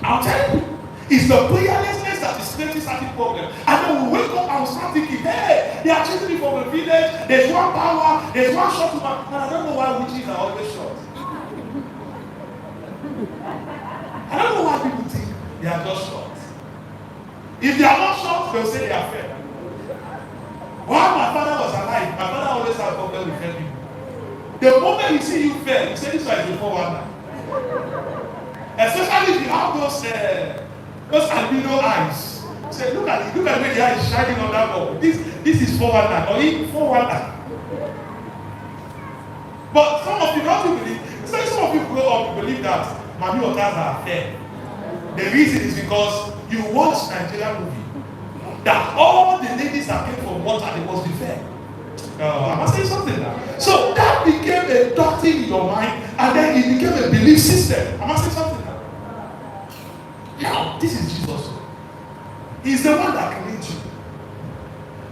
I'm telling you. It's the prayerlessness that is creating certain problems. And then we wake up and start thinking, hey, they are chasing me from a village, there's one power, there's one short woman. And I don't know why witches are always short. I don't know why people think they are just short. If they are not short, they'll say they are fair. While my father was alive, my father always had a problem with fair people. The moment he see you fair, he say this one is before one. Especially if you have those albino eyes. Say, look at the way the eye is shining on that ball. This is 419 or even 419. But some of you don't believe. Some of you grow up to believe that Mami Otas are fair. The reason is because you watch Nigerian movie that all the ladies that came from water they must be fair. I must say something now. So that became a doctrine in your mind, and then it became a belief system. I must say something now. Now, this is Jesus. He's the one that created you.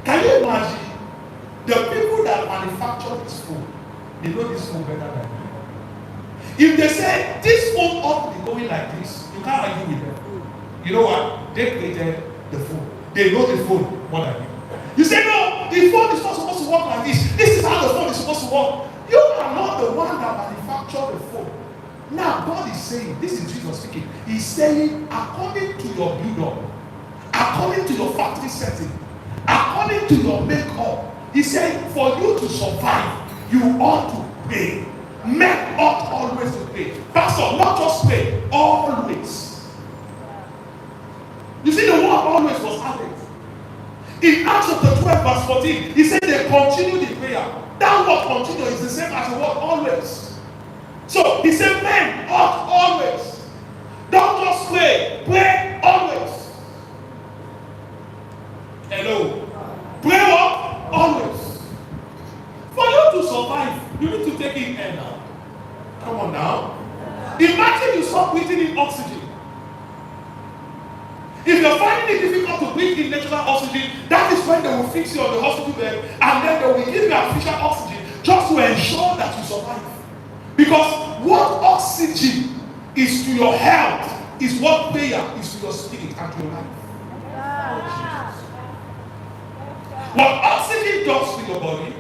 Can you imagine the people that manufacture this food? They know this food better than you. If they say this food ought to be going like this, you can't argue with them. You know what? They created the food. They know the food more than you. You say, no, the phone is not supposed to work like this. This is how the phone is supposed to work. You are not the one that manufactured the phone. Now, God is saying, this is Jesus speaking. He's saying, according to your build-up, according to your factory setting, according to your makeup, He's saying, for you to survive, you ought to pray. Men ought always to pray. Pastor, not just pray, always. You see, the word always was added. In Acts chapter 12, verse 14, he said they continued in prayer. That word continue is the same as the word always. So he said, men ought always. Don't just pray, pray always. Hello. Pray what? Always. For you to survive, you need to take in air now. Come on now. Imagine you stop breathing in oxygen. If you're finding it difficult to breathe in natural oxygen, that is when they will fix you on the hospital bed and then they will give you artificial oxygen just to ensure that you survive. Because what oxygen is to your health is what prayer is to your spirit and to your life. What oxygen does to your body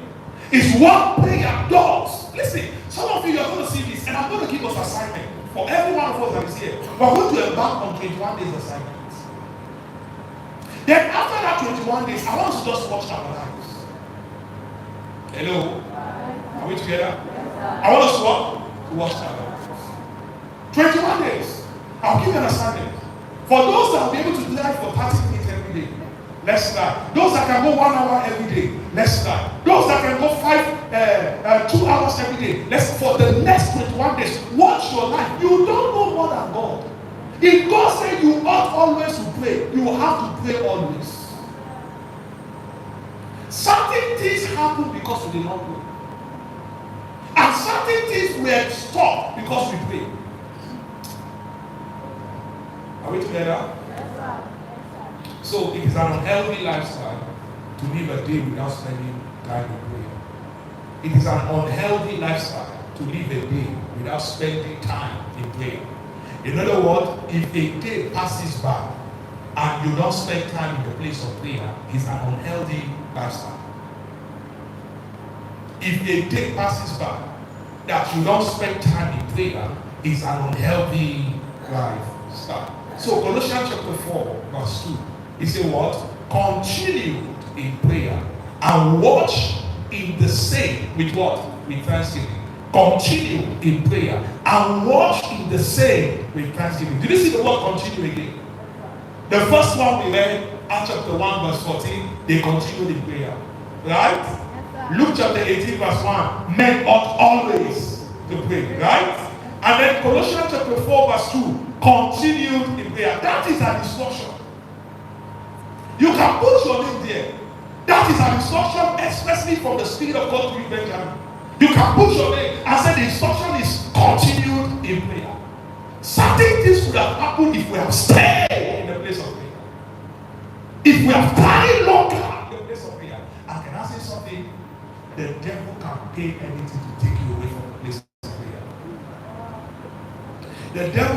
is what prayer does. Listen, some of you are going to see this, and I'm going to give us assignment for every one of us that is here. We're going to embark on 21 days assignment. Then after that 21 days, I want to just watch our lives. Hello? Are we together? I want us to watch our lives. 21 days. I'll give you an assignment. For those that will be able to drive for 30 minutes every day, let's start. Those that can go 1 hour every day, let's start. Those that can go 2 hours every day, let's. For the next 21 days, watch your life. You don't know more than God. If God said you ought always to pray, you have to pray always. Certain things happen because we did not pray. And certain things were stopped because we prayed. Are we together? So it is an unhealthy lifestyle to live a day without spending time in prayer. It is an unhealthy lifestyle to live a day without spending time in prayer. In other words, if a day passes by and you don't spend time in the place of prayer, it's an unhealthy lifestyle. If a day passes by that you don't spend time in prayer, it's an unhealthy lifestyle. So Colossians chapter 4, verse 2, it says what? Continued in prayer and watch in the same with what? With thanksgiving. Continue in prayer and watch in the same with thanksgiving. Did you see the word continue again? The first one we read, Acts chapter 1 verse 14, they continued in prayer. Right? Luke chapter 18 verse 1, men ought always to pray. Right? And then Colossians chapter 4 verse 2, continued in prayer. That is an instruction. You can put your name there. That is an instruction especially from the Spirit of God to you, Benjamin. You can put your name and say the instruction is continued in prayer. Certain things would have happened if we have stayed in the place of prayer. If we have tarried longer in the place of prayer. And can I say something? The devil can pay anything to take you away from the place of prayer. The devil